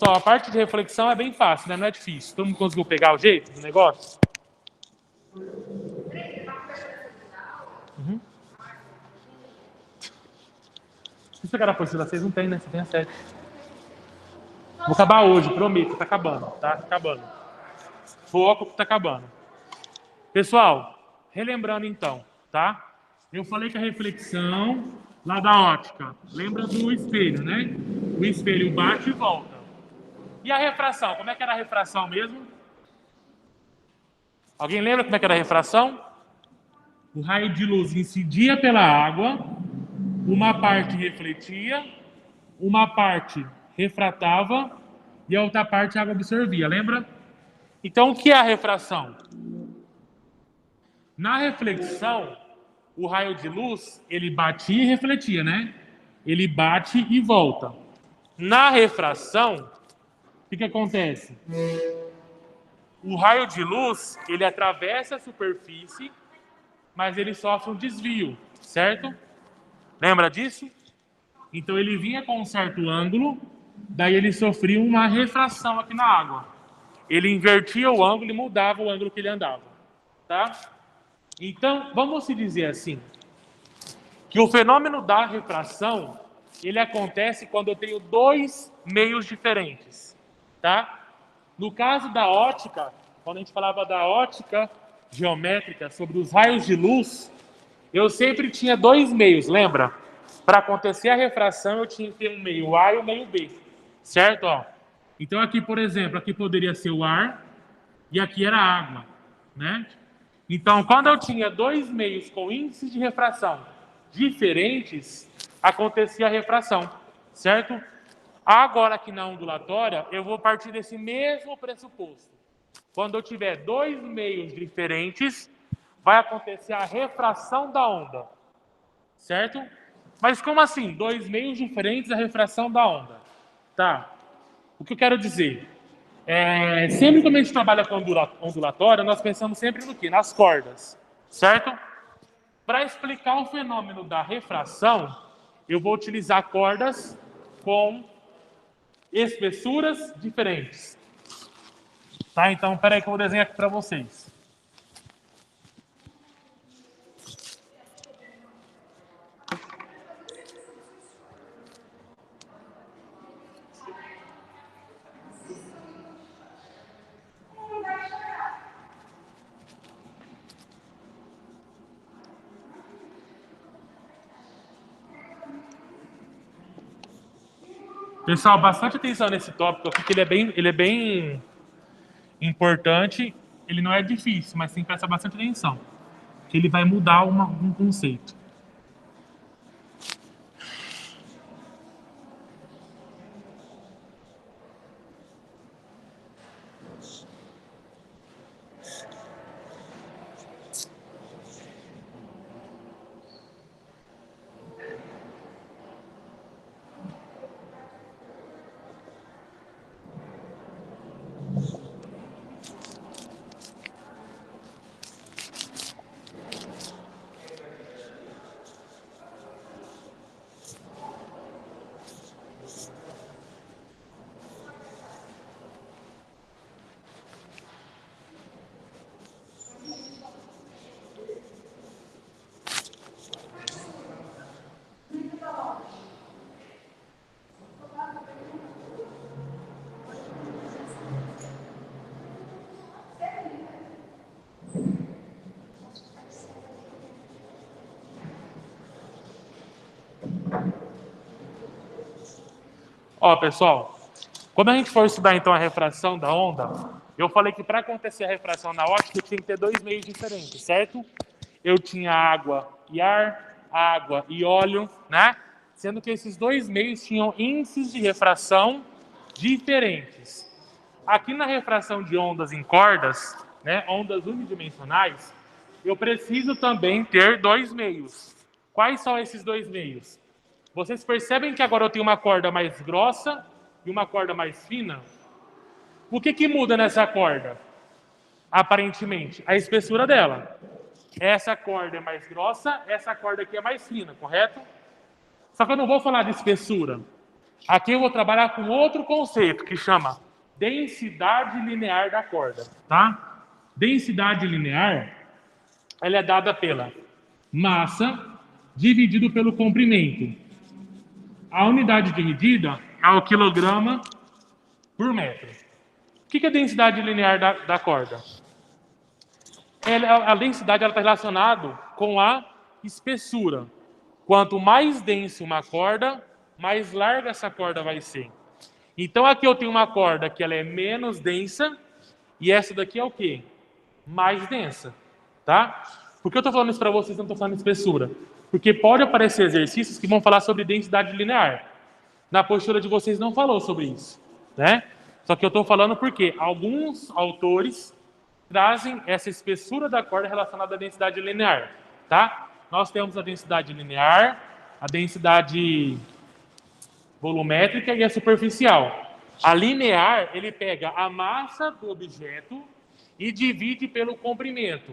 Só, a parte de reflexão é bem fácil, né? Não é difícil. Todo mundo conseguiu pegar o jeito do negócio? Uhum. Se você pegar a apostila 6, não tem, né? Você tem a 7. Vou acabar hoje, prometo. Tá acabando, tá? Tá acabando. Foco que tá acabando. Pessoal, relembrando então, tá? Eu falei que a reflexão lá da ótica, lembra do espelho, né? O espelho bate e volta. E a refração? Como é que era a refração mesmo? Alguém lembra como é que era a refração? O raio de luz incidia pela água, uma parte refletia, uma parte refratava e a outra parte a água absorvia, lembra? Então, o que é a refração? Na reflexão, o raio de luz, ele batia e refletia, né? Ele bate e volta. Na refração, o que acontece? O raio de luz, ele atravessa a superfície, mas ele sofre um desvio, certo? Lembra disso? Então ele vinha com um certo ângulo, daí ele sofria uma refração aqui na água. Ele invertia o ângulo e mudava o ângulo que ele andava, tá? Então, vamos se dizer assim, que o fenômeno da refração, ele acontece quando eu tenho dois meios diferentes, tá? No caso da ótica, quando a gente falava da ótica geométrica sobre os raios de luz, eu sempre tinha dois meios, lembra? Para acontecer a refração, eu tinha que ter um meio A e um meio B, certo? Ó. Então aqui, por exemplo, aqui poderia ser o ar e aqui era a água, né? Então, quando eu tinha dois meios com índices de refração diferentes, acontecia a refração, certo? Agora, aqui na ondulatória, eu vou partir desse mesmo pressuposto. Quando eu tiver dois meios diferentes, vai acontecer a refração da onda, certo? Mas como assim? Dois meios diferentes, a refração da onda. Tá. O que eu quero dizer? Sempre quando a gente trabalha com ondulatória, nós pensamos sempre no quê? Nas cordas, certo? Para explicar o fenômeno da refração, eu vou utilizar cordas com espessuras diferentes. Tá? Então, peraí que eu vou desenhar aqui para vocês. Pessoal, bastante atenção nesse tópico aqui, que ele é bem importante. Ele não é difícil, mas tem que prestar bastante atenção. Que ele vai mudar um conceito. Ó, pessoal, quando a gente for estudar então a refração da onda, eu falei que para acontecer a refração na ótica eu tinha que ter dois meios diferentes, certo? Eu tinha água e ar, água e óleo, né? Sendo que esses dois meios tinham índices de refração diferentes. Aqui na refração de ondas em cordas, né, ondas unidimensionais, eu preciso também ter dois meios. Quais são esses dois meios? Vocês percebem que agora eu tenho uma corda mais grossa e uma corda mais fina? O que muda nessa corda? Aparentemente, a espessura dela. Essa corda é mais grossa, essa corda aqui é mais fina, correto? Só que eu não vou falar de espessura. Aqui eu vou trabalhar com outro conceito que chama densidade linear da corda, tá? Densidade linear, ela é dada pela massa dividido pelo comprimento. A unidade de medida é o quilograma por metro. O que é a densidade linear da corda? A densidade está relacionada com a espessura. Quanto mais densa uma corda, mais larga essa corda vai ser. Então aqui eu tenho uma corda que ela é menos densa e essa daqui é o quê? Mais densa, tá? Por que eu estou falando isso para vocês e não estou falando de espessura? Porque pode aparecer exercícios que vão falar sobre densidade linear. Na postura de vocês não falou sobre isso, né? Só que eu estou falando porque alguns autores trazem essa espessura da corda relacionada à densidade linear, tá? Nós temos a densidade linear, a densidade volumétrica e a superficial. A linear, ele pega a massa do objeto e divide pelo comprimento.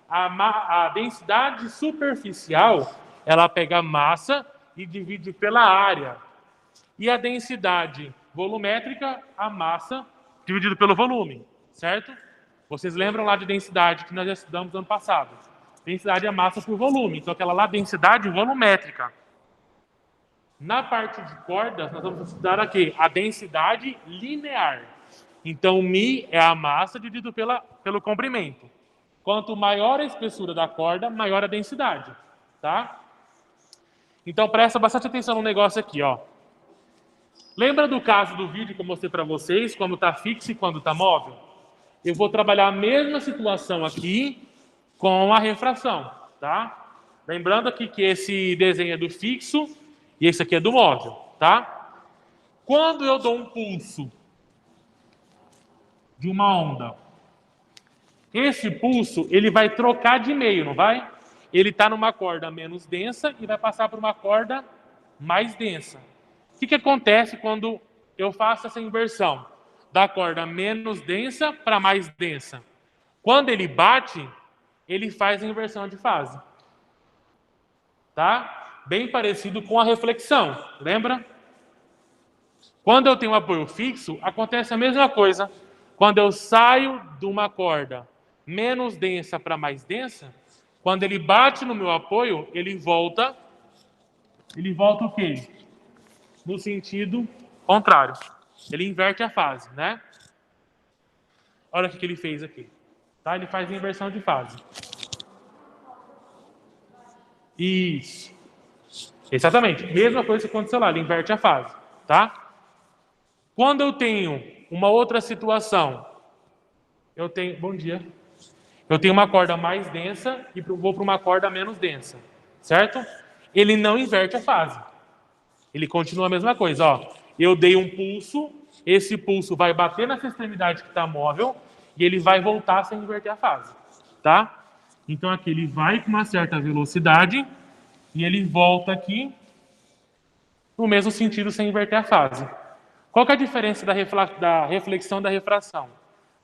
A densidade superficial, ela pega a massa e divide pela área. E a densidade volumétrica, a massa dividido pelo volume, certo? Vocês lembram lá de densidade que nós já estudamos no ano passado? Densidade é massa por volume, então aquela lá densidade volumétrica. Na parte de cordas, nós vamos estudar aqui a densidade linear. Então, μ é a massa dividido pelo comprimento. Quanto maior a espessura da corda, maior a densidade, tá? Então, presta bastante atenção no negócio aqui, ó. Lembra do caso do vídeo que eu mostrei para vocês, quando está fixo e quando está móvel? Eu vou trabalhar a mesma situação aqui com a refração, tá? Lembrando aqui que esse desenho é do fixo e esse aqui é do móvel, tá? Quando eu dou um pulso de uma onda, esse pulso ele vai trocar de meio, não vai? Ele está numa corda menos densa e vai passar por uma corda mais densa. O que acontece quando eu faço essa inversão? Da corda menos densa para mais densa. Quando ele bate, ele faz a inversão de fase. Tá? Bem parecido com a reflexão, lembra? Quando eu tenho um apoio fixo, acontece a mesma coisa. Quando eu saio de uma corda menos densa para mais densa, quando ele bate no meu apoio, ele volta o quê? No sentido contrário. Ele inverte a fase, né? Olha o que ele fez aqui. Tá? Ele faz a inversão de fase. Isso. Exatamente. Mesma coisa que aconteceu lá. Ele inverte a fase. Tá? Quando eu tenho uma outra situação, eu tenho... Bom dia. Eu tenho uma corda mais densa e vou para uma corda menos densa. Certo? Ele não inverte a fase. Ele continua a mesma coisa. Ó. Eu dei um pulso, esse pulso vai bater nessa extremidade que está móvel e ele vai voltar sem inverter a fase. Tá? Então aqui ele vai com uma certa velocidade e ele volta aqui no mesmo sentido sem inverter a fase. Qual que é a diferença da reflexão e da refração?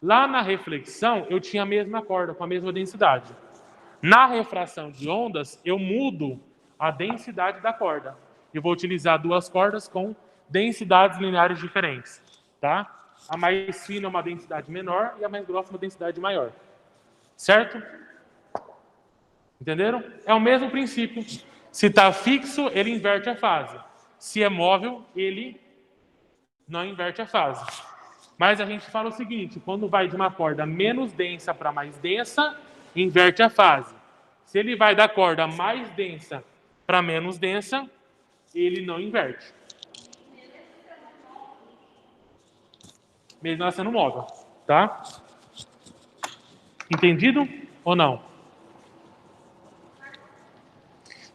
Lá na reflexão eu tinha a mesma corda, com a mesma densidade. Na refração de ondas eu mudo a densidade da corda. Eu vou utilizar duas cordas com densidades lineares diferentes. Tá? A mais fina é uma densidade menor e a mais grossa é uma densidade maior. Certo? Entenderam? É o mesmo princípio. Se está fixo, ele inverte a fase. Se é móvel, ele não inverte a fase. Mas a gente fala o seguinte, quando vai de uma corda menos densa para mais densa, inverte a fase. Se ele vai da corda mais densa para menos densa, ele não inverte. Mesmo ela sendo móvel, tá? Entendido ou não?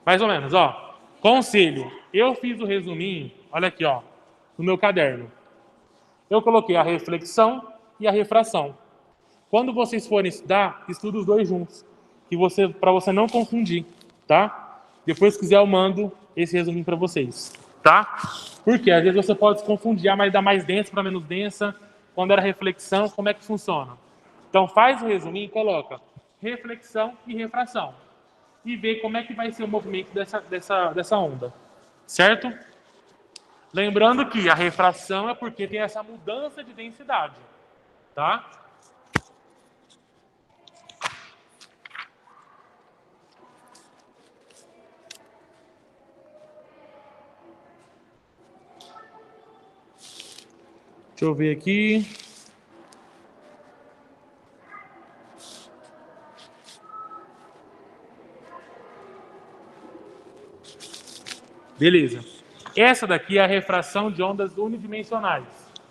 Mais ou menos, ó. Conselho. Eu fiz o resuminho, olha aqui, ó, no meu caderno. Eu coloquei a reflexão e a refração. Quando vocês forem estudar, estuda os dois juntos, para você não confundir, tá? Depois, se quiser, eu mando esse resuminho para vocês, tá? Porque às vezes você pode se confundir, mas da mais densa para menos densa, quando era reflexão, como é que funciona? Então faz o resuminho e coloca reflexão e refração. E vê como é que vai ser o movimento dessa onda. Certo? Lembrando que a refração é porque tem essa mudança de densidade, tá? Deixa eu ver aqui. Beleza. Essa daqui é a refração de ondas unidimensionais,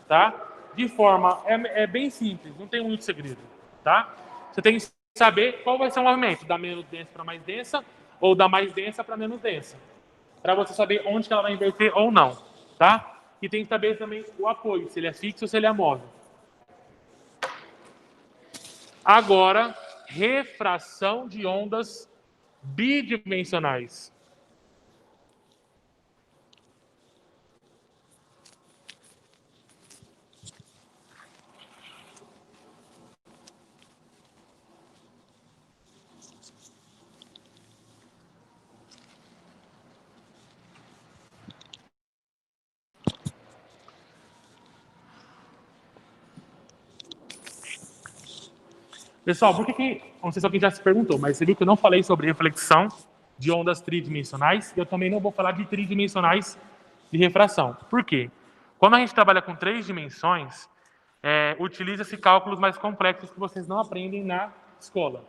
tá? De forma, é bem simples, não tem muito segredo, tá? Você tem que saber qual vai ser o movimento, da menos densa para mais densa, ou da mais densa para menos densa, para você saber onde que ela vai inverter ou não, tá? E tem que saber também o apoio, se ele é fixo ou se ele é móvel. Agora, refração de ondas bidimensionais. Pessoal, por que, não sei se alguém já se perguntou, mas você viu que eu não falei sobre reflexão de ondas tridimensionais, e eu também não vou falar de tridimensionais de refração. Por quê? Quando a gente trabalha com 3 dimensões, utiliza-se cálculos mais complexos que vocês não aprendem na escola,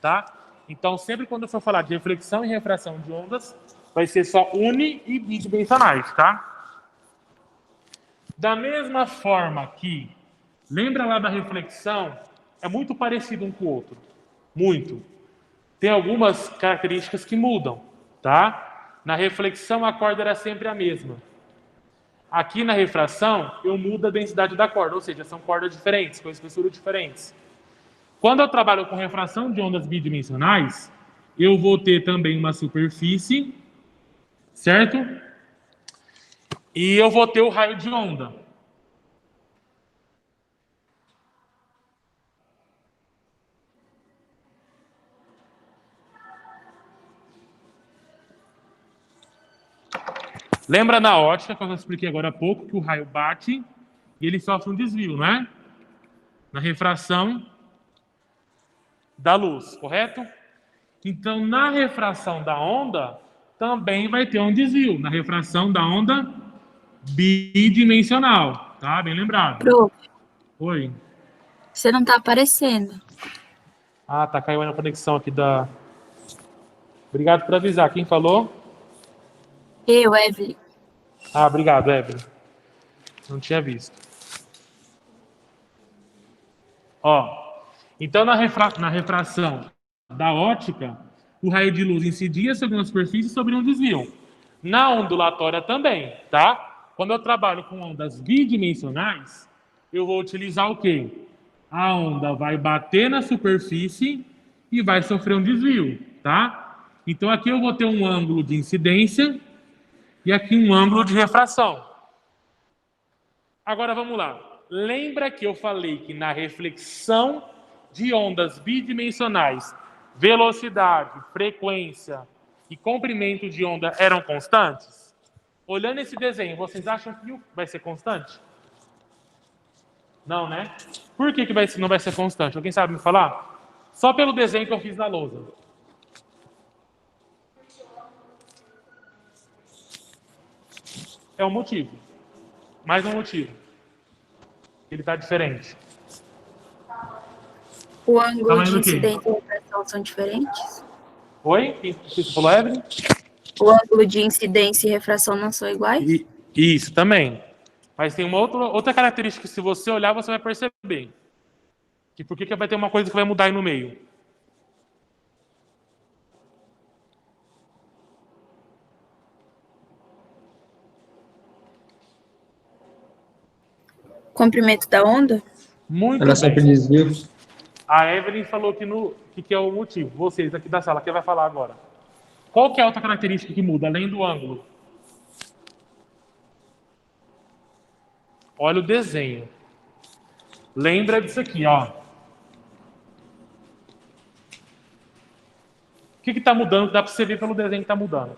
tá? Então, sempre quando eu for falar de reflexão e refração de ondas, vai ser só uni e bidimensionais, tá? Da mesma forma que, lembra lá da reflexão, é muito parecido um com o outro. Muito. Tem algumas características que mudam, tá? Na reflexão, a corda era sempre a mesma. Aqui na refração, eu mudo a densidade da corda, ou seja, são cordas diferentes, com espessura diferentes. Quando eu trabalho com refração de ondas bidimensionais, eu vou ter também uma superfície, certo? E eu vou ter o raio de onda. Lembra na ótica, que eu expliquei agora há pouco, que o raio bate e ele sofre um desvio, não é? Na refração da luz, correto? Então, na refração da onda, também vai ter um desvio. Na refração da onda bidimensional, tá? Bem lembrado. Prof, Oi. você não tá aparecendo. Ah, tá caindo a conexão aqui da... Obrigado por avisar. Quem falou? Eu, Evelyn. Ah, obrigado, Evelyn. Não tinha visto. Ó, então na refração da ótica, o raio de luz incidia sobre uma superfície e sobre um desvio. Na ondulatória também, tá? Quando eu trabalho com ondas bidimensionais, eu vou utilizar o quê? A onda vai bater na superfície e vai sofrer um desvio, tá? Então aqui eu vou ter um ângulo de incidência e aqui um ângulo de refração. Agora vamos lá. Lembra que eu falei que na reflexão de ondas bidimensionais, velocidade, frequência e comprimento de onda eram constantes? Olhando esse desenho, vocês acham que vai ser constante? Não, né? Por que não vai ser constante? Alguém sabe me falar? Só pelo desenho que eu fiz na lousa. É um motivo. Mais um motivo. Ele está diferente. O ângulo Tamanho de do quê? incidência e refração são diferentes? Oi? O que você falou, Evelyn? O ângulo de incidência e refração não são iguais? Isso também. Mas tem uma outra característica que, se você olhar, você vai perceber. Que por que vai ter uma coisa que vai mudar aí no meio? Comprimento da onda? Muito Ela sempre bem. desvia. A Evelyn falou que é o motivo. Vocês aqui da sala, quem vai falar agora? Qual que é a outra característica que muda, além do ângulo? Olha o desenho. Lembra disso aqui, ó. O que está mudando? Dá para você ver pelo desenho que está mudando.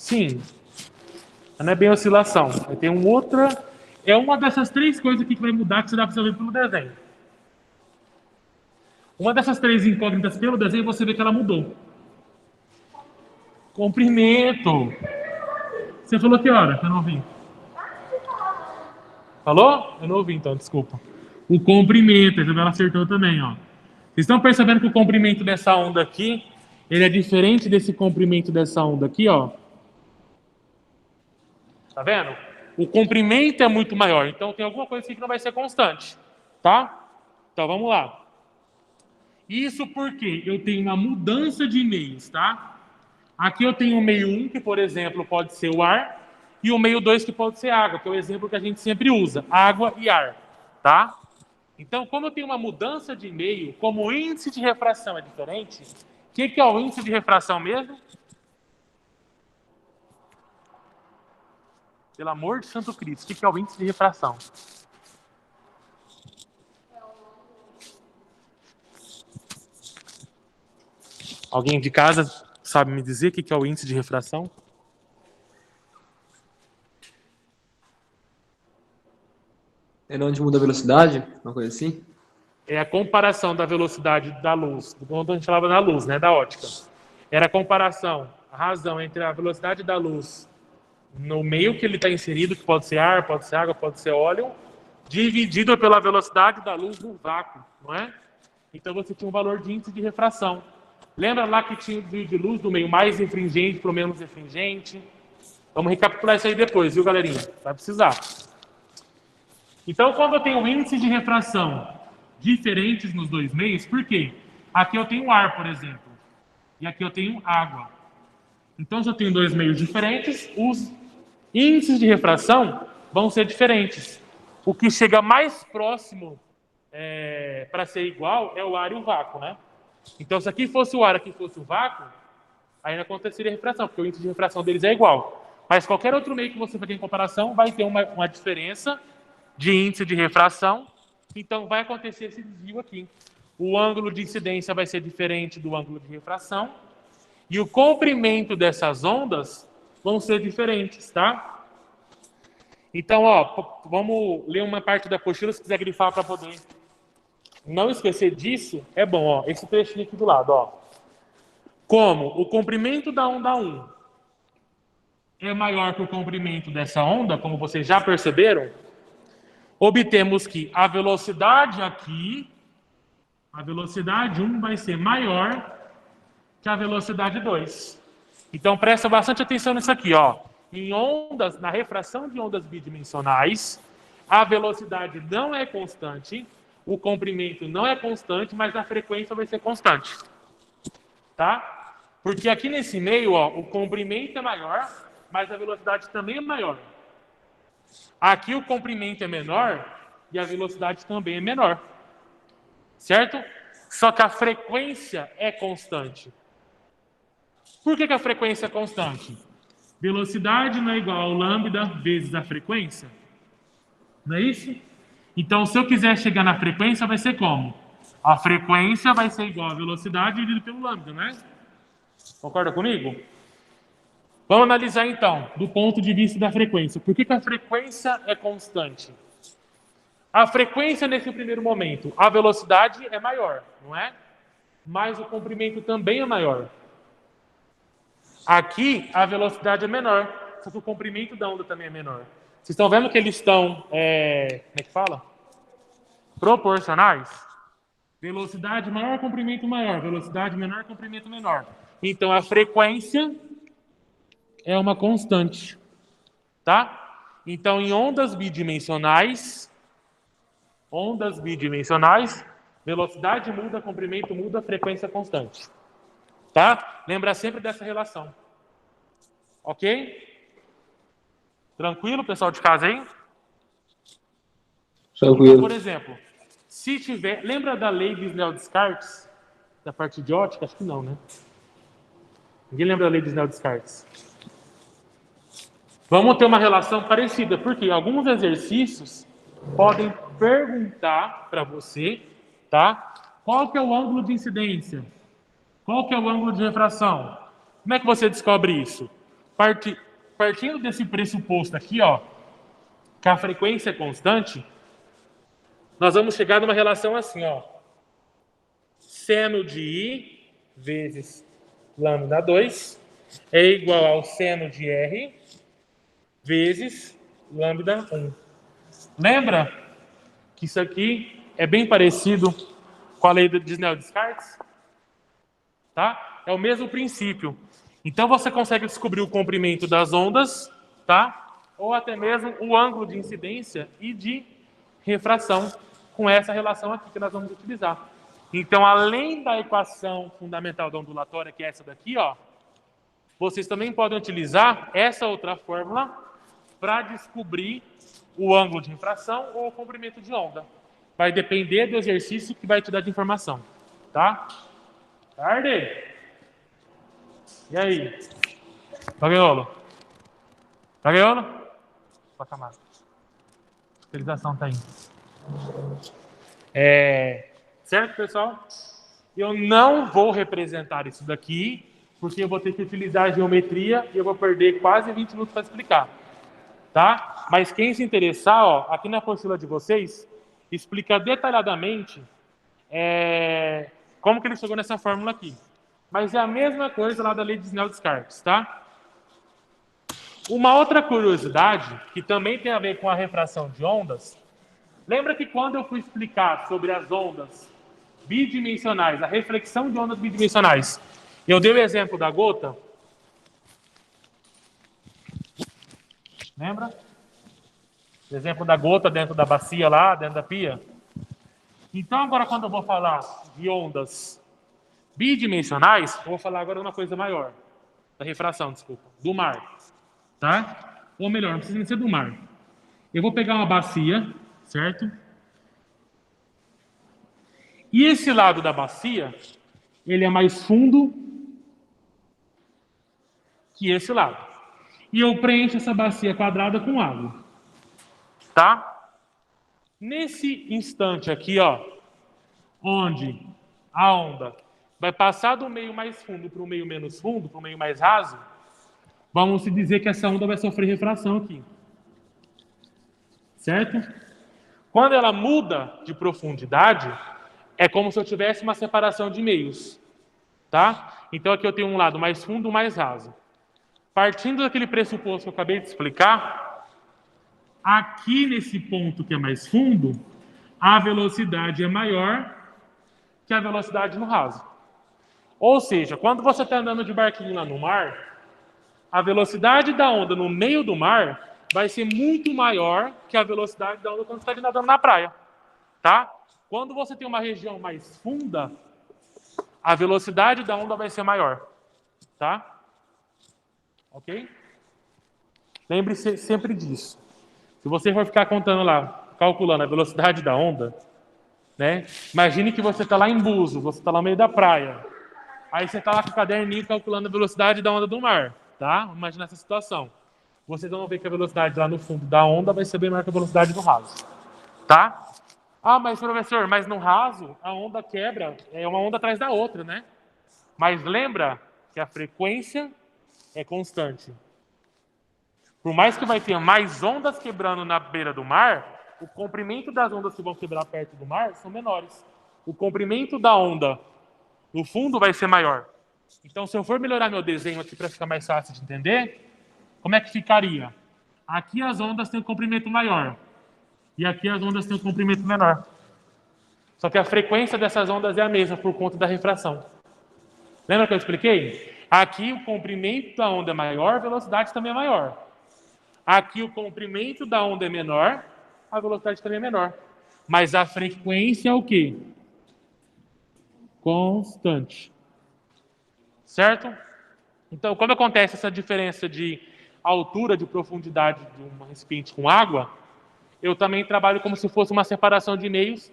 Sim. Não é bem oscilação. Aí tem uma outra... É uma dessas três coisas aqui que vai mudar, que você dá para você ver pelo desenho. Uma dessas três incógnitas pelo desenho, você vê que ela mudou. Comprimento. Você falou que hora? Que eu não ouvi. Falou? Eu não ouvi, então, desculpa. O comprimento, a Isabela acertou também, ó. Vocês estão percebendo que o comprimento dessa onda aqui, ele é diferente desse comprimento dessa onda aqui, ó. Tá vendo? O comprimento é muito maior, então tem alguma coisa aqui que não vai ser constante, tá? Então, vamos lá. Isso porque eu tenho uma mudança de meios, tá? Aqui eu tenho o meio 1, que, por exemplo, pode ser o ar, e o meio 2, que pode ser água, que é o exemplo que a gente sempre usa, água e ar, tá? Então, como eu tenho uma mudança de meio, como o índice de refração é diferente, o que é o índice de refração mesmo? Pelo amor de Santo Cristo, o que é o índice de refração? Alguém de casa sabe me dizer o que é o índice de refração? É onde muda a velocidade? Uma coisa assim? É a comparação da velocidade da luz, quando a gente falava da luz, né, da ótica. Era a comparação, a razão entre a velocidade da luz no meio que ele está inserido, que pode ser ar, pode ser água, pode ser óleo, dividido pela velocidade da luz no vácuo, não é? Então você tinha um valor de índice de refração. Lembra lá que tinha o desvio de luz do meio mais infringente para o menos infringente? Vamos recapitular isso aí depois, viu, galerinha? Vai precisar. Então, quando eu tenho índices de refração diferentes nos dois meios, por quê? Aqui eu tenho ar, por exemplo, e aqui eu tenho água. Então, se eu tenho dois meios diferentes, os índices de refração vão ser diferentes. O que chega mais próximo para ser igual é o ar e o vácuo, né? Então, se aqui fosse o ar, aqui fosse o vácuo, aí não aconteceria refração, porque o índice de refração deles é igual. Mas qualquer outro meio que você fazer em comparação vai ter uma diferença de índice de refração, então vai acontecer esse desvio aqui. O ângulo de incidência vai ser diferente do ângulo de refração, e o comprimento dessas ondas vão ser diferentes, tá? Então, ó, vamos ler uma parte da apostila, se quiser grifar para poder não esquecer disso, é bom, ó, esse trechinho aqui do lado, ó. Como o comprimento da onda 1 é maior que o comprimento dessa onda, como vocês já perceberam, obtemos que a velocidade aqui, a velocidade 1 vai ser maior que a velocidade 2. Então, presta bastante atenção nisso aqui, ó. Em ondas, na refração de ondas bidimensionais, a velocidade não é constante, o comprimento não é constante, mas a frequência vai ser constante. Tá? Porque aqui nesse meio, ó, o comprimento é maior, mas a velocidade também é maior. Aqui o comprimento é menor e a velocidade também é menor. Certo? Só que a frequência é constante. Por que a frequência é constante? Velocidade não é igual ao lambda vezes a frequência. Não é isso? Então, se eu quiser chegar na frequência, vai ser como? A frequência vai ser igual à velocidade dividido pelo lambda, né? Concorda comigo? Vamos analisar, então, do ponto de vista da frequência. Por que a frequência é constante? A frequência, nesse primeiro momento, a velocidade é maior, não é? Mas o comprimento também é maior. Aqui, a velocidade é menor, só que o comprimento da onda também é menor. Vocês estão vendo que eles estão, como é que fala? Proporcionais? Velocidade maior, comprimento maior. Velocidade menor, comprimento menor. Então, a frequência é uma constante, tá? Então, em ondas bidimensionais, velocidade muda, comprimento muda, frequência constante. Tá? Lembra sempre dessa relação. Ok? Tranquilo, pessoal de casa aí? Tranquilo. Então, por exemplo, se tiver... Lembra da lei de Snell-Descartes? Da parte de ótica? Acho que não, né? Ninguém lembra da lei de Snell-Descartes? Vamos ter uma relação parecida, porque alguns exercícios podem perguntar para você, tá? Qual que é o ângulo de incidência? Qual que é o ângulo de refração? Como é que você descobre isso? Partindo desse pressuposto aqui, ó, que a frequência é constante, nós vamos chegar numa relação assim, ó. Seno de I vezes lambda 2 é igual ao seno de R vezes lambda 1. Lembra que isso aqui é bem parecido com a lei de Snell-Descartes? Tá? É o mesmo princípio. Então você consegue descobrir o comprimento das ondas, tá? Ou até mesmo o ângulo de incidência e de refração com essa relação aqui que nós vamos utilizar. Então, além da equação fundamental da ondulatória, que é essa daqui, ó, vocês também podem utilizar essa outra fórmula para descobrir o ângulo de refração ou o comprimento de onda. Vai depender do exercício que vai te dar de informação, tá? Tarde! E aí? Pagueiolo? Pagueiolo? Toca a máscara. A utilização tá aí. Certo, pessoal? Eu não vou representar isso daqui, porque eu vou ter que utilizar a geometria e eu vou perder quase 20 minutos para explicar. Tá? Mas quem se interessar, ó, aqui na apostila de vocês, explica detalhadamente como que ele chegou nessa fórmula aqui. Mas é a mesma coisa lá da lei de Snell-Descartes, tá? Uma outra curiosidade, que também tem a ver com a refração de ondas, lembra que quando eu fui explicar sobre as ondas bidimensionais, a reflexão de ondas bidimensionais, eu dei o exemplo da gota? Lembra? O exemplo da gota dentro da bacia lá, dentro da pia? Então, agora quando eu vou falar de ondas bidimensionais, eu vou falar agora de uma coisa maior. Da refração, desculpa. Do mar. Tá? Ou melhor, não precisa nem ser do mar. Eu vou pegar uma bacia, certo? E esse lado da bacia, ele é mais fundo que esse lado. E eu preencho essa bacia quadrada com água. Tá? Nesse instante aqui, ó, onde a onda vai passar do meio mais fundo para o meio menos fundo, para o meio mais raso, vamos se dizer que essa onda vai sofrer refração aqui. Certo? Quando ela muda de profundidade, é como se eu tivesse uma separação de meios. Tá? Então aqui eu tenho um lado mais fundo, mais raso. Partindo daquele pressuposto que eu acabei de explicar, aqui nesse ponto que é mais fundo, a velocidade é maior que a velocidade no raso. Ou seja, quando você está andando de barquinho lá no mar, a velocidade da onda no meio do mar vai ser muito maior que a velocidade da onda quando você está nadando na praia. Tá? Quando você tem uma região mais funda, a velocidade da onda vai ser maior. Tá? Ok? Lembre-se sempre disso. Se você for ficar contando lá, calculando a velocidade da onda, né? Imagine que você está lá em Buzo, você está lá no meio da praia. Aí você está lá com o caderninho calculando a velocidade da onda do mar, tá? Imagina essa situação. Vocês vão ver que a velocidade lá no fundo da onda vai ser bem maior que a velocidade do raso, tá? Ah, mas professor, mas no raso a onda quebra, é uma onda atrás da outra, né? Mas lembra que a frequência é constante. Por mais que vai ter mais ondas quebrando na beira do mar, o comprimento das ondas que vão quebrar perto do mar são menores. O comprimento da onda no fundo vai ser maior. Então, se eu for melhorar meu desenho aqui para ficar mais fácil de entender, como é que ficaria? Aqui as ondas têm um comprimento maior. E aqui as ondas têm um comprimento menor. Só que a frequência dessas ondas é a mesma por conta da refração. Lembra que eu expliquei? Aqui o comprimento da onda é maior, a velocidade também é maior. Aqui o comprimento da onda é menor, a velocidade também é menor. Mas a frequência é o quê? Constante. Certo? Então, como acontece essa diferença de altura, de profundidade de um recipiente com água, eu também trabalho como se fosse uma separação de meios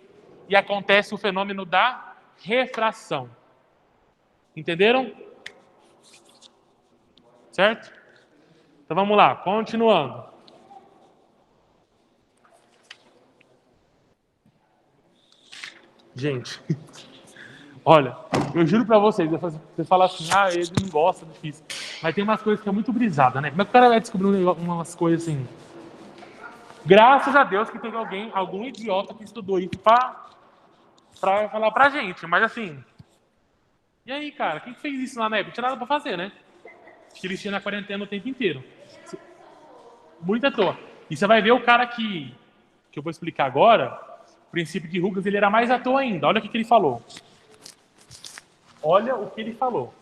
e acontece o fenômeno da refração. Entenderam? Certo? Então vamos lá, continuando. Gente, olha, eu juro pra vocês, você fala assim, ele não gosta do físico. Mas tem umas coisas que é muito brisada, né? Como é que o cara vai descobrir umas coisas assim? Graças a Deus que teve algum idiota que estudou isso pra falar pra gente. Mas assim, e aí, cara? Quem que fez isso lá na época? Não tinha nada pra fazer, né? Que eles tinham na quarentena o tempo inteiro. Muito à toa. E você vai ver o cara que eu vou explicar agora, o princípio de Huygens, ele era mais à toa ainda. Olha o que ele falou. Olha o que ele falou.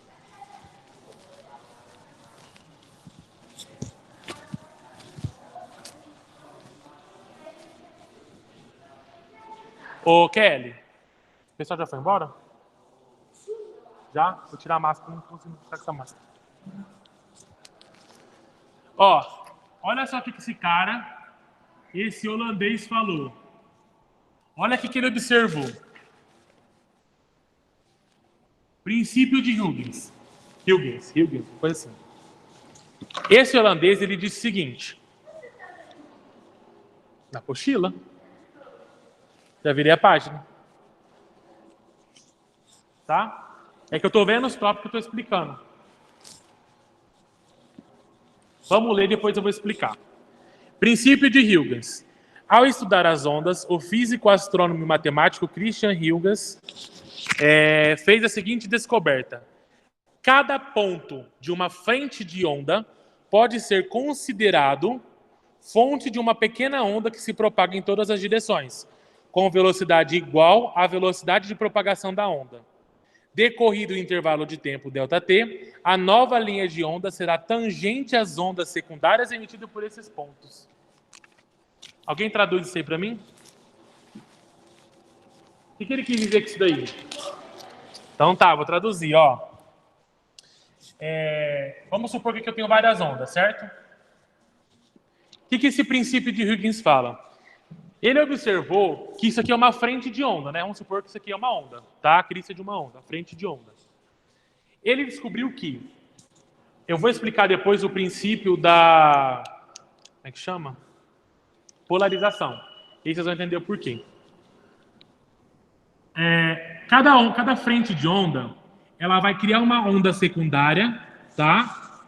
Ô, Kelly, o pessoal já foi embora? Já? Vou tirar a máscara, não consigo ficar com essa máscara. Ó, olha só o que esse cara, esse holandês falou. Olha o que ele observou. Princípio de Huygens. Huygens, coisa assim. Esse holandês, ele disse o seguinte. Na apostila. Já virei a página. Tá? É que eu tô vendo os tópicos que eu tô explicando. Vamos ler, depois eu vou explicar. Princípio de Huygens. Ao estudar as ondas, o físico, astrônomo e matemático Christian Huygens fez a seguinte descoberta. Cada ponto de uma frente de onda pode ser considerado fonte de uma pequena onda que se propaga em todas as direções, com velocidade igual à velocidade de propagação da onda. Decorrido o intervalo de tempo ΔT, a nova linha de onda será tangente às ondas secundárias emitidas por esses pontos. Alguém traduz isso aí para mim? O que ele quis dizer com isso daí? Então tá, vou traduzir, ó. Vamos supor que eu tenho várias ondas, certo? O que esse princípio de Huygens fala? Ele observou que isso aqui é uma frente de onda, né? Vamos supor que isso aqui é uma onda, tá? A crista de uma onda, frente de onda. Ele descobriu que... Eu vou explicar depois o princípio da... Como é que chama? Polarização. E aí vocês vão entender o porquê. Cada frente de onda, ela vai criar uma onda secundária, tá?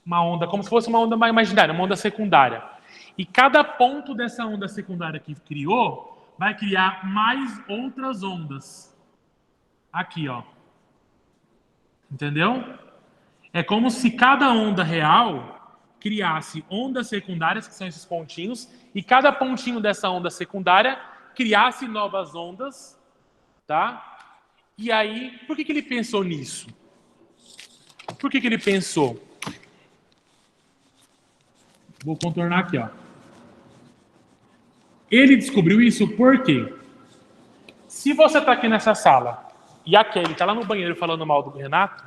Uma onda, como se fosse uma onda imaginária, uma onda secundária. E cada ponto dessa onda secundária que criou vai criar mais outras ondas. Aqui, ó. Entendeu? É como se cada onda real criasse ondas secundárias, que são esses pontinhos, e cada pontinho dessa onda secundária criasse novas ondas, tá? E aí, por que ele pensou nisso? Por que ele pensou? Vou contornar aqui, ó. Ele descobriu isso porque se você está aqui nessa sala e a Kelly está lá no banheiro falando mal do Renato,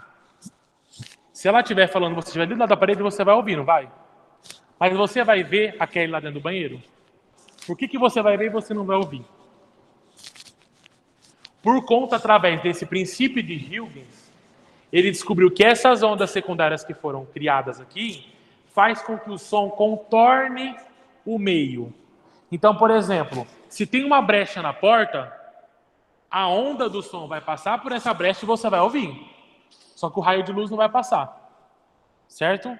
se ela estiver falando, você estiver dentro lá da parede, você vai ouvir, não vai? Mas você vai ver a Kelly lá dentro do banheiro? Por que você vai ver e você não vai ouvir? Por conta, através desse princípio de Huygens, ele descobriu que essas ondas secundárias que foram criadas aqui faz com que o som contorne o meio. Então, por exemplo, se tem uma brecha na porta, a onda do som vai passar por essa brecha e você vai ouvir. Só que o raio de luz não vai passar. Certo?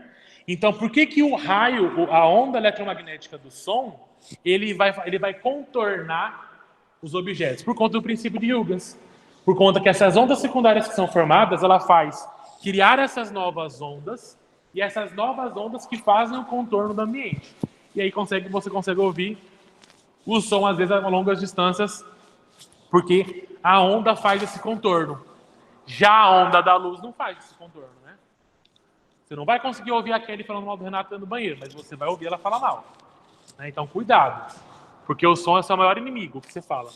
Então, por que o raio, a onda eletromagnética do som, ele vai contornar os objetos? Por conta do princípio de Huygens. Por conta que essas ondas secundárias que são formadas, ela faz criar essas novas ondas, e essas novas ondas que fazem o contorno do ambiente. E aí você consegue ouvir o som, às vezes, a longas distâncias, porque a onda faz esse contorno. Já a onda da luz não faz esse contorno, né? Você não vai conseguir ouvir a Kelly falando mal do Renato dentro do banheiro, mas você vai ouvir ela falar mal. Né? Então, cuidado, porque o som é o seu maior inimigo, que você fala.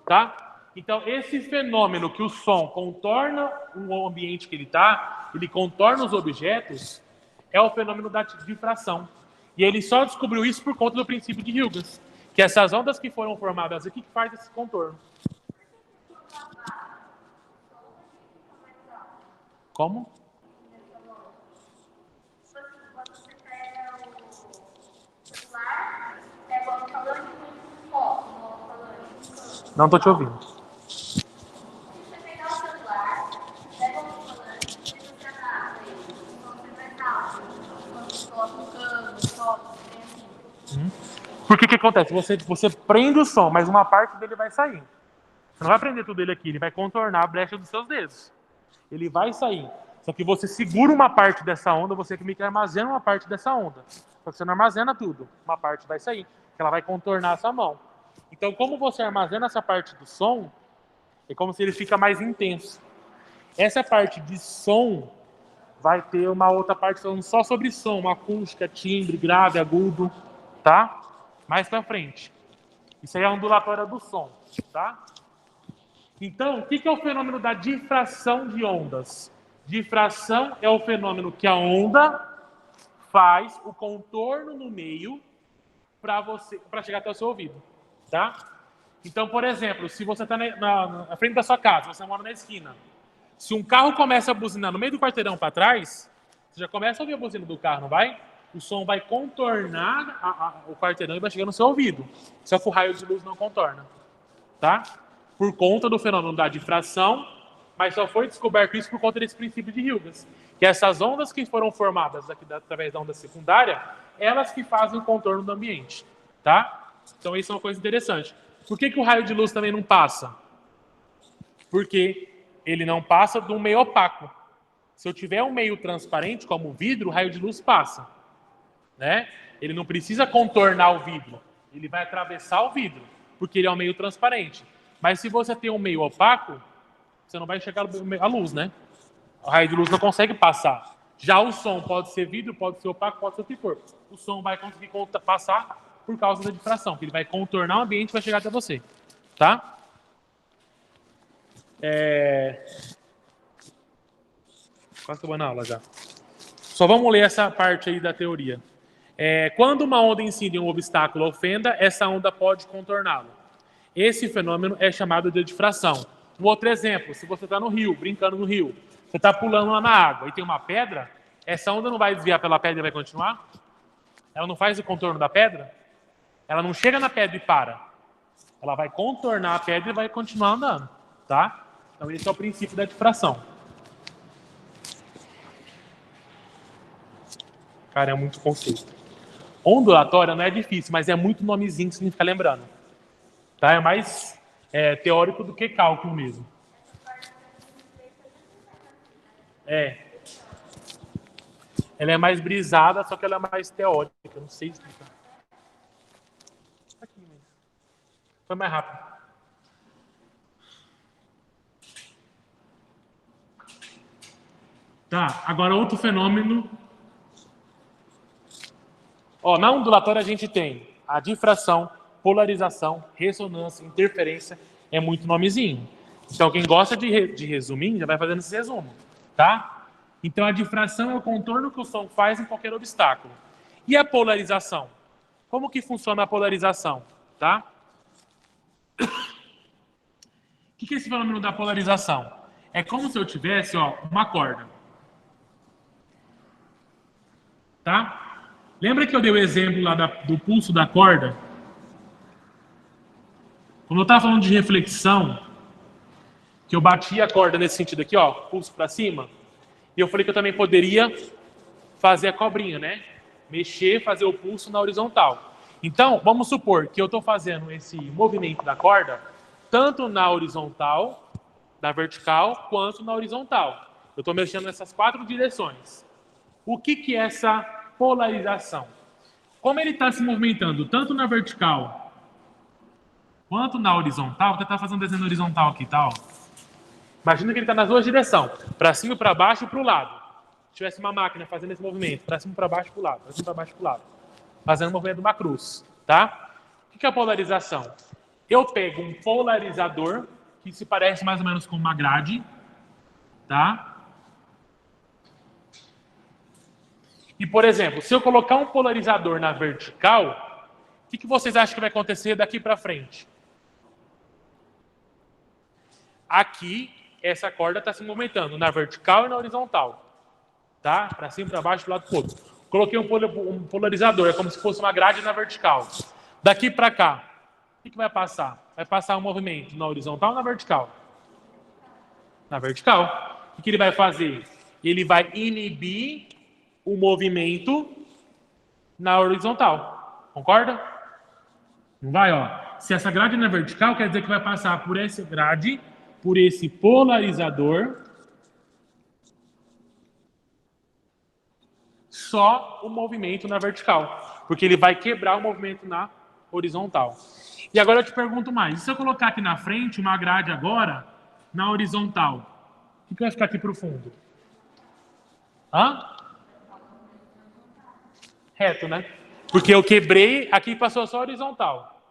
Tá? Então, esse fenômeno que o som contorna o ambiente que ele está, ele contorna os objetos, é o fenômeno da difração. E ele só descobriu isso por conta do princípio de Huygens, que essas ondas que foram formadas aqui que faz esse contorno. Como? Não estou te ouvindo. que acontece? Você prende o som, mas uma parte dele vai sair. Você não vai prender tudo ele aqui, ele vai contornar a brecha dos seus dedos. Ele vai sair. Só que você segura uma parte dessa onda, você meio que armazena uma parte dessa onda. Só que você não armazena tudo. Uma parte vai sair, que ela vai contornar a sua mão. Então, como você armazena essa parte do som, é como se ele fica mais intenso. Essa parte de som vai ter uma outra parte falando só sobre som, acústica, timbre, grave, agudo, tá? Mais pra frente. Isso aí é a ondulatória do som, tá? Então, o que é o fenômeno da difração de ondas? Difração é o fenômeno que a onda faz o contorno no meio para chegar até o seu ouvido, tá? Então, por exemplo, se você está na frente da sua casa, você mora na esquina, se um carro começa a buzinar no meio do quarteirão para trás, você já começa a ouvir a buzina do carro, não vai? O som vai contornar o quarteirão e vai chegar no seu ouvido. Só que o raio de luz não contorna, tá? Por conta do fenômeno da difração, mas só foi descoberto isso por conta desse princípio de Huygens, que essas ondas que foram formadas aqui através da onda secundária, elas que fazem o contorno do ambiente, tá? Então isso é uma coisa interessante. Por que o raio de luz também não passa? Porque ele não passa de um meio opaco. Se eu tiver um meio transparente, como o vidro, o raio de luz passa, né? Ele não precisa contornar o vidro, ele vai atravessar o vidro, porque ele é um meio transparente. Mas se você tem um meio opaco, você não vai enxergar a luz, né? O raio de luz não consegue passar. Já o som pode ser vidro, pode ser opaco, pode ser o que for. O som vai conseguir passar por causa da difração, que ele vai contornar o ambiente e vai chegar até você, tá? Quase acabando a aula já. Só vamos ler essa parte aí da teoria. Quando uma onda incide em um obstáculo ou fenda, essa onda pode contorná-lo. Esse fenômeno é chamado de difração. Um outro exemplo, se você está no rio, brincando no rio, você está pulando lá na água e tem uma pedra, essa onda não vai desviar pela pedra e vai continuar? Ela não faz o contorno da pedra? Ela não chega na pedra e para. Ela vai contornar a pedra e vai continuar andando, tá? Então esse é o princípio da difração. Cara, é muito conceito. Ondulatória não é difícil, mas é muito nomezinho que você tem que ficar lembrando. Tá? É mais teórico do que cálculo mesmo. Ela é mais brisada, só que ela é mais teórica. Eu não sei explicar. Aqui mesmo. Foi mais rápido. Tá, agora outro fenômeno. Na ondulatória a gente tem a difração, polarização, ressonância, interferência, é muito nomezinho. Então quem gosta de resumir, já vai fazendo esse resumo, tá? Então a difração é o contorno que o som faz em qualquer obstáculo. E a polarização? Como que funciona a polarização, tá? O que é esse fenômeno da polarização? É como se eu tivesse, uma corda. Tá? Lembra que eu dei o exemplo lá do pulso da corda? Quando eu estava falando de reflexão, que eu bati a corda nesse sentido aqui, pulso para cima, e eu falei que eu também poderia fazer a cobrinha, né? Mexer, fazer o pulso na horizontal. Então, vamos supor que eu estou fazendo esse movimento da corda tanto na horizontal, na vertical, quanto na horizontal. Eu estou mexendo nessas 4 direções. O que é essa polarização? Como ele está se movimentando tanto na vertical quanto na horizontal, vou tentar fazer um desenho horizontal aqui, tá? Imagina que ele está nas 2 direções, para cima, para baixo e para o lado. Se tivesse uma máquina fazendo esse movimento, para cima, para baixo, para o lado, para cima, para baixo, para o lado, fazendo o movimento de uma cruz, tá? O que é a polarização? Eu pego um polarizador, que se parece mais ou menos com uma grade, tá? E, por exemplo, se eu colocar um polarizador na vertical, o que vocês acham que vai acontecer daqui para frente? Aqui, essa corda está se movimentando na vertical e na horizontal. Tá? Para cima, para baixo, para o lado do outro. Coloquei um polarizador, é como se fosse uma grade na vertical. Daqui para cá, o que vai passar? Vai passar um movimento na horizontal ou na vertical? Na vertical. O que ele vai fazer? Ele vai inibir o movimento na horizontal. Concorda? Não vai, ó. Se essa grade não é vertical, quer dizer que vai passar por essa grade, por esse polarizador, só o movimento na vertical. Porque ele vai quebrar o movimento na horizontal. E agora eu te pergunto mais. E se eu colocar aqui na frente uma grade agora, na horizontal, o que vai ficar aqui para o fundo? Hã? Reto, né? Porque eu quebrei, aqui passou só horizontal.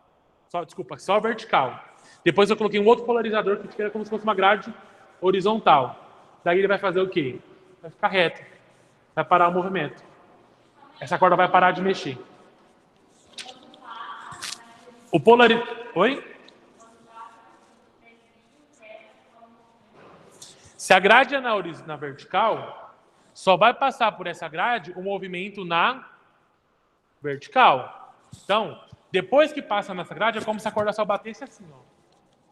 Só vertical. Depois eu coloquei um outro polarizador que fica como se fosse uma grade horizontal. Daí ele vai fazer o quê? Vai ficar reto. Vai parar o movimento. Essa corda vai parar de mexer. O Oi? Se a grade é na vertical, só vai passar por essa grade o movimento na vertical. Então, depois que passa nessa grade, é como se a corda só batesse assim, ó,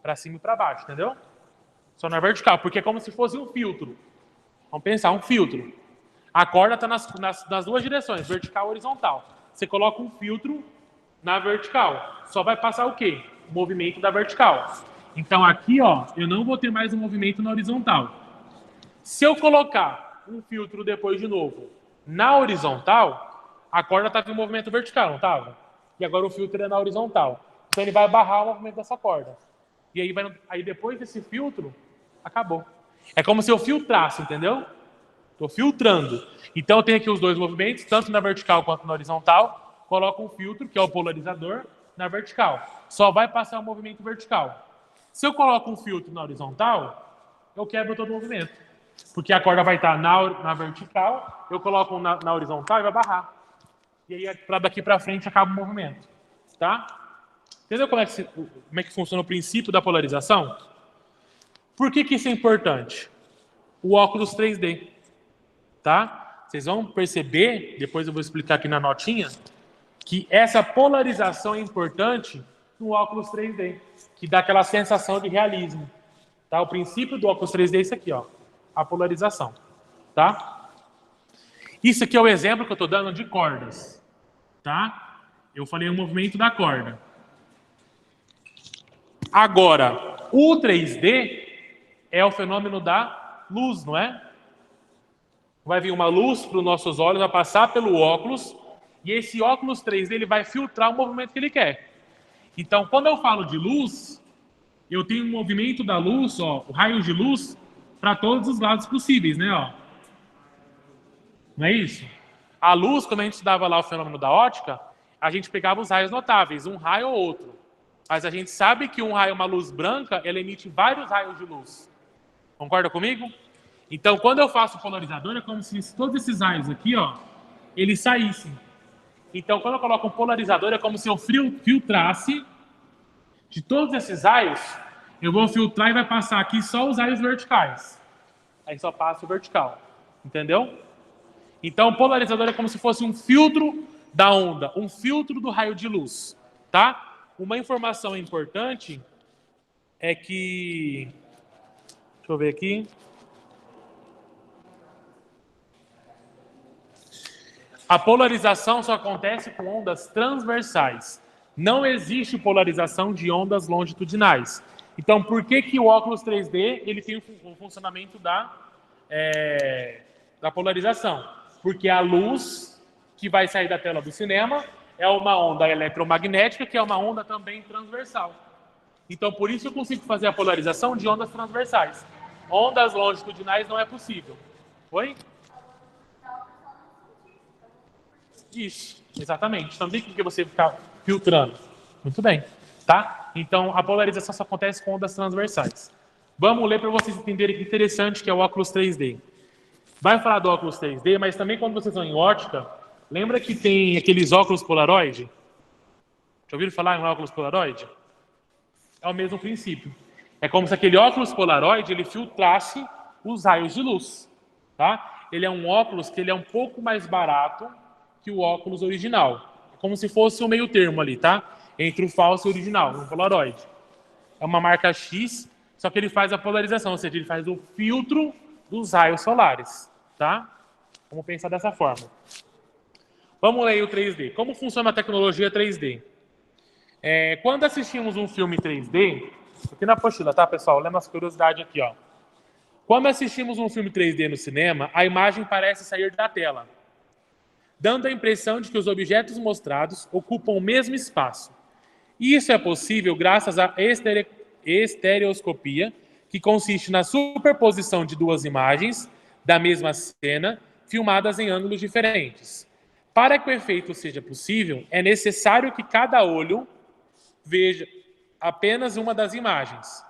para cima e para baixo, entendeu? Só na vertical, porque é como se fosse um filtro. Vamos pensar, um filtro. A corda está nas duas direções, vertical e horizontal. Você coloca um filtro na vertical. Só vai passar o quê? O movimento da vertical. Então aqui, ó, eu não vou ter mais um movimento na horizontal. Se eu colocar um filtro depois de novo na horizontal, a corda estava em movimento vertical, não estava? E agora o filtro é na horizontal. Então ele vai barrar o movimento dessa corda. E aí depois desse filtro, acabou. É como se eu filtrasse, entendeu? Estou filtrando. Então eu tenho aqui os dois movimentos, tanto na vertical quanto na horizontal. Coloco um filtro, que é o polarizador, na vertical. Só vai passar o movimento vertical. Se eu coloco um filtro na horizontal, eu quebro todo o movimento. Porque a corda vai estar na vertical, eu coloco na horizontal e vai barrar. E aí, daqui para frente, acaba o movimento. Tá? Entendeu como é que funciona o princípio da polarização? Por que isso é importante? O óculos 3D. Tá? Vocês vão perceber, depois eu vou explicar aqui na notinha, que essa polarização é importante no óculos 3D, que dá aquela sensação de realismo. Tá? O princípio do óculos 3D é isso aqui, ó, a polarização. Tá? Isso aqui é o exemplo que eu estou dando de cordas. Tá? Eu falei o movimento da corda. Agora, o 3D é o fenômeno da luz, não é? Vai vir uma luz para os nossos olhos, vai passar pelo óculos, e esse óculos 3D ele vai filtrar o movimento que ele quer. Então, quando eu falo de luz, eu tenho um movimento da luz, ó, o raio de luz, para todos os lados possíveis, né? Ó. Não é isso? A luz, quando a gente estudava lá o fenômeno da ótica, a gente pegava os raios notáveis, um raio ou outro. Mas a gente sabe que um raio, uma luz branca, ela emite vários raios de luz. Concorda comigo? Então, quando eu faço polarizador, é como se todos esses raios aqui, ó, eles saíssem. Então, quando eu coloco um polarizador, é como se eu filtrasse de todos esses raios, eu vou filtrar e vai passar aqui só os raios verticais. Aí só passa o vertical. Entendeu? Então, o polarizador é como se fosse um filtro da onda, um filtro do raio de luz. Tá? Uma informação importante é que... Deixa eu ver aqui. A polarização só acontece com ondas transversais. Não existe polarização de ondas longitudinais. Então, por que o óculos 3D ele tem o funcionamento da polarização? Porque a luz que vai sair da tela do cinema é uma onda eletromagnética, que é uma onda também transversal. Então, por isso eu consigo fazer a polarização de ondas transversais. Ondas longitudinais não é possível. Oi? Isso, exatamente. Então, tem que você ficar filtrando. Muito bem, tá? Então, a polarização só acontece com ondas transversais. Vamos ler para vocês entenderem que interessante que é o óculos 3D. Vai falar do óculos 3D, mas também quando vocês vão em ótica, lembra que tem aqueles óculos Polaroid? Já ouviram falar em óculos Polaroid? É o mesmo princípio. É como se aquele óculos Polaroid ele filtrasse os raios de luz, tá? Ele é um óculos que ele é um pouco mais barato que o óculos original. É como se fosse um meio termo ali, tá? Entre o falso e o original, um Polaroid. É uma marca X, só que ele faz a polarização, ou seja, ele faz o filtro dos raios solares, tá? Vamos pensar dessa forma. Vamos ler o 3D. Como funciona a tecnologia 3D? Quando assistimos um filme 3D, aqui na apostila, tá, pessoal? Lembra as curiosidades aqui, ó. Quando assistimos um filme 3D no cinema, a imagem parece sair da tela, dando a impressão de que os objetos mostrados ocupam o mesmo espaço. Isso é possível graças à estereoscopia, que consiste na superposição de duas imagens da mesma cena, filmadas em ângulos diferentes. Para que o efeito seja possível, é necessário que cada olho veja apenas uma das imagens.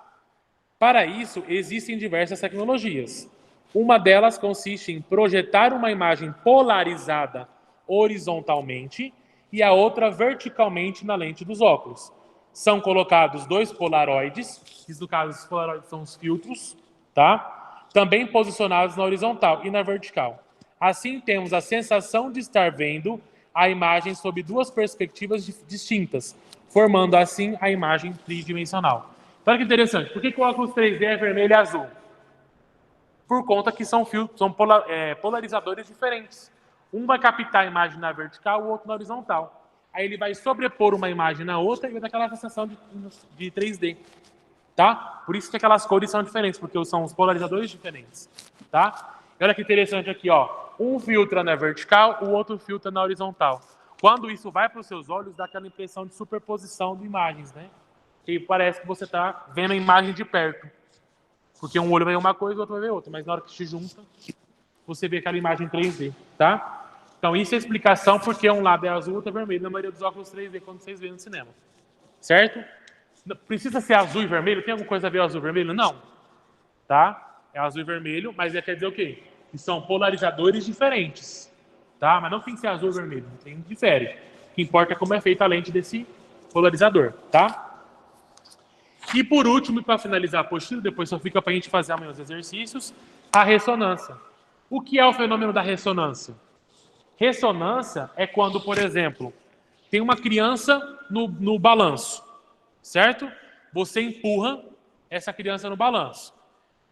Para isso, existem diversas tecnologias. Uma delas consiste em projetar uma imagem polarizada horizontalmente e a outra verticalmente na lente dos óculos. São colocados dois polaroides, que no caso os polaroides são os filtros, tá? Também posicionados na horizontal e na vertical. Assim, temos a sensação de estar vendo a imagem sob duas perspectivas distintas, formando assim a imagem tridimensional. Olha que interessante. Por que o óculos 3D é vermelho e azul? Por conta que são polarizadores diferentes. Um vai captar a imagem na vertical, o outro na horizontal. Aí ele vai sobrepor uma imagem na outra e vai dar aquela sensação de 3D. Tá? Por isso que aquelas cores são diferentes, porque são os polarizadores diferentes. Tá? E olha que interessante aqui, ó. Um filtra na vertical, o outro filtra na horizontal. Quando isso vai para os seus olhos, dá aquela impressão de superposição de imagens, né? Que parece que você está vendo a imagem de perto. Porque um olho vai ver uma coisa e o outro vai ver outra. Mas na hora que se junta, você vê aquela imagem 3D, tá? Então, isso é a explicação porque um lado é azul e outro é vermelho na maioria dos óculos 3D quando vocês veem no cinema. Certo? Precisa ser azul e vermelho? Tem alguma coisa a ver com azul e vermelho? Não. Tá? É azul e vermelho, mas quer dizer o quê? Que são polarizadores diferentes. Tá? Mas não tem que ser azul e vermelho. Tem difere. O que importa é como é feita a lente desse polarizador. Tá? E por último, para finalizar a apostila, depois só fica para a gente fazer amanhã os exercícios, a ressonância. O que é o fenômeno da ressonância? Ressonância é quando, por exemplo, tem uma criança no balanço, certo? Você empurra essa criança no balanço.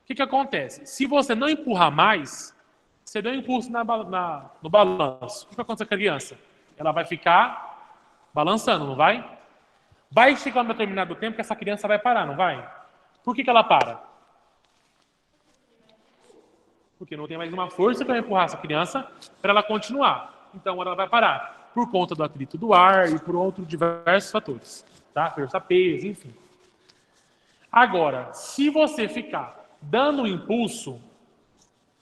O que acontece? Se você não empurrar mais, você deu um impulso no balanço. O que vai acontecer com a criança? Ela vai ficar balançando, não vai? Vai chegar um determinado tempo que essa criança vai parar, não vai? Por que ela para? Porque não tem mais uma força para empurrar essa criança para ela continuar. Então ela vai parar. Por conta do atrito do ar e por outros diversos fatores. Tá? Força, peso, enfim. Agora, se você ficar dando um impulso,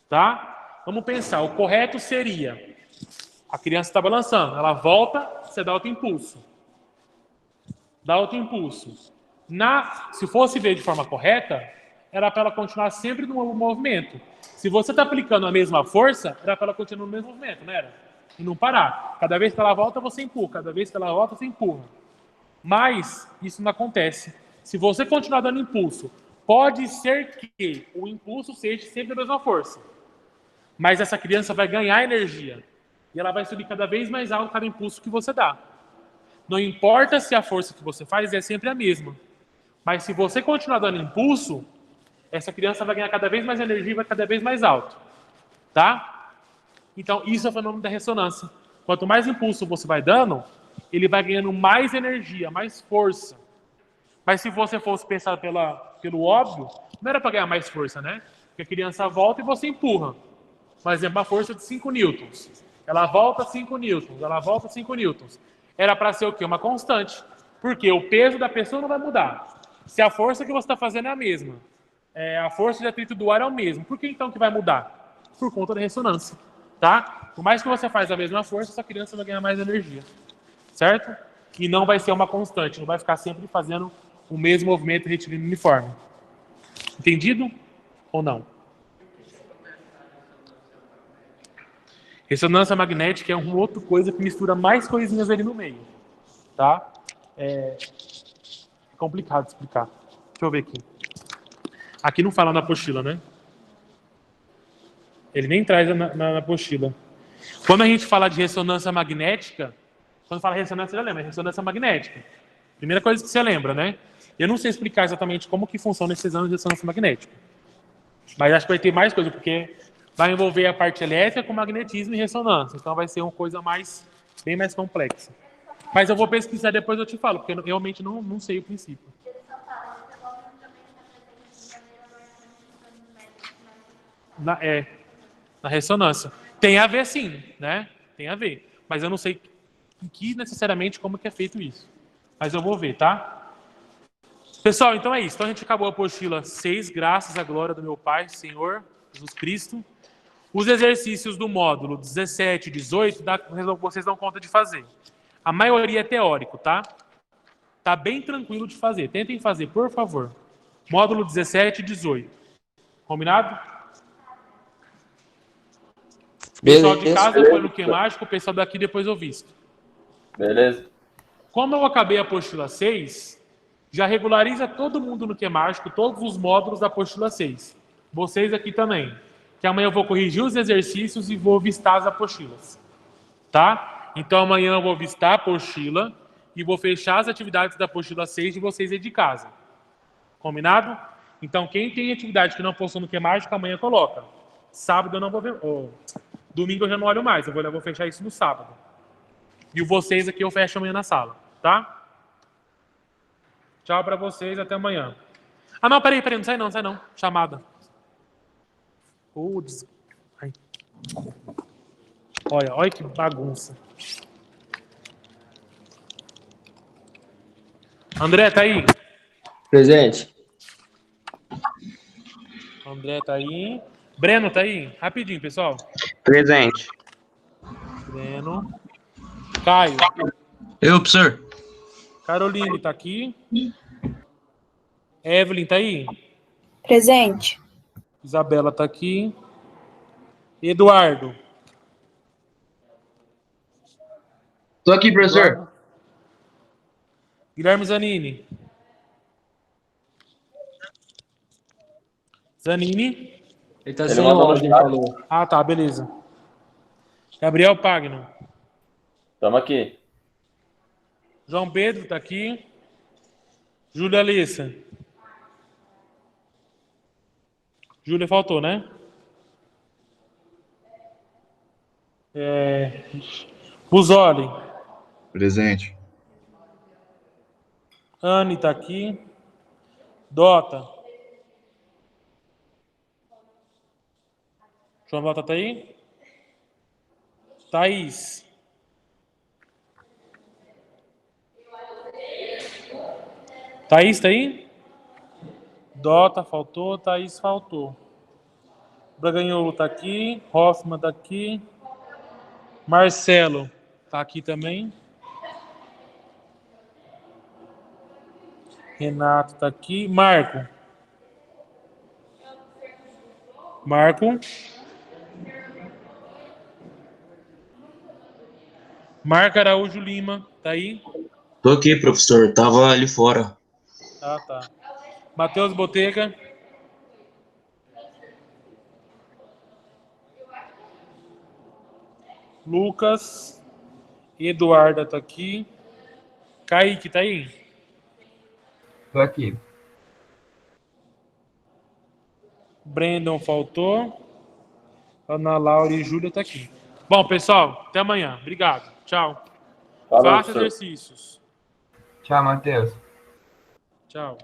tá? Vamos pensar, o correto seria a criança está balançando, ela volta, você dá outro impulso. Dá outro impulso. Se fosse ver de forma correta, era para ela continuar sempre no movimento. Se você está aplicando a mesma força, era para ela continuar no mesmo movimento, não era? E não parar. Cada vez que ela volta, você empurra. Cada vez que ela volta, você empurra. Mas isso não acontece. Se você continuar dando impulso, pode ser que o impulso seja sempre a mesma força. Mas essa criança vai ganhar energia. E ela vai subir cada vez mais alto cada impulso que você dá. Não importa se a força que você faz é sempre a mesma. Mas se você continuar dando impulso, essa criança vai ganhar cada vez mais energia e vai cada vez mais alto. Tá? Então, isso é o fenômeno da ressonância. Quanto mais impulso você vai dando, ele vai ganhando mais energia, mais força. Mas se você fosse pensar pelo óbvio, não era para ganhar mais força, né? Porque a criança volta e você empurra. Mas é uma força de 5 newtons. Ela volta 5 newtons, ela volta 5 newtons. Era para ser o quê? Uma constante. Porque o peso da pessoa não vai mudar. Se a força que você está fazendo é a mesma, a força de atrito do ar é o mesmo, por que então que vai mudar? Por conta da ressonância. Tá? Por mais que você faz a mesma força, essa criança vai ganhar mais energia. Certo? E não vai ser uma constante, não vai ficar sempre fazendo o mesmo movimento retilíneo uniforme. Entendido? Ou não? Ressonância magnética é uma outra coisa que mistura mais coisinhas ali no meio. Tá? É complicado de explicar. Deixa eu ver aqui. Aqui não fala na apostila, né? Ele nem traz na apostila. Quando a gente fala de ressonância magnética, quando fala ressonância, você já lembra, é ressonância magnética. Primeira coisa que você lembra, né? Eu não sei explicar exatamente como que funciona esses exame de ressonância magnética. Mas acho que vai ter mais coisa, porque vai envolver a parte elétrica com magnetismo e ressonância. Então vai ser uma coisa bem mais complexa. Mas eu vou pesquisar depois eu te falo, porque eu realmente não sei o princípio. Na ressonância. Tem a ver sim, né? Tem a ver. Mas eu não sei em que necessariamente como que é feito isso. Mas eu vou ver, tá? Pessoal, então é isso. Então a gente acabou a apostila 6, graças à glória do meu Pai, Senhor Jesus Cristo. Os exercícios do módulo 17 e 18, vocês dão conta de fazer. A maioria é teórico, tá? Tá bem tranquilo de fazer. Tentem fazer, por favor. Módulo 17 e 18. Combinado? Pessoal de casa foi no que mágico, o pessoal daqui depois eu visto. Beleza. Como eu acabei a apostila 6, já regulariza todo mundo no que mágico, todos os módulos da apostila 6. Vocês aqui também. Que amanhã eu vou corrigir os exercícios e vou vistar as apostilas. Tá? Então amanhã eu vou vistar a apostila e vou fechar as atividades da apostila 6 de vocês aí de casa. Combinado? Então quem tem atividade que não postou no que mágico, amanhã coloca. Sábado eu não vou ver. Domingo eu já não olho mais, eu vou fechar isso no sábado. E vocês aqui eu fecho amanhã na sala, tá? Tchau pra vocês, até amanhã. Ah, não, peraí, não sai não. Chamada. Ai. Olha que bagunça. André, tá aí? Presente. André tá aí. Breno, tá aí? Rapidinho, pessoal. Presente. Breno. Caio. Eu, professor. Caroline, tá aqui. Evelyn, tá aí? Presente. Isabela tá aqui. Eduardo. Tô aqui, professor. Guilherme Zanini. Zanini. Ele tá Ele sem mandou áudio, no ele chat. falou. Ah, tá, beleza. Gabriel Pagno. Tamo aqui. João Pedro tá aqui. Júlia Alissa. Júlia faltou, né? Buzoli. Presente. Anne tá aqui. Dota. João Dota tá aí? Thaís. Thaís tá aí? Dota faltou, Thaís faltou. Braganholo tá aqui. Hoffman tá aqui. Marcelo tá aqui também. Renato tá aqui. Marco. Marco Araújo Lima, tá aí? Tô aqui, professor. Tava ali fora. Ah, tá. Matheus Botega. Lucas. Eduarda tá aqui. Kaique, tá aí? Tô aqui. Brandon faltou. Ana Laura e Júlia tá aqui. Bom, pessoal, até amanhã. Obrigado. Tchau. Falou, Faça professor. exercícios. Tchau, Matheus. Tchau.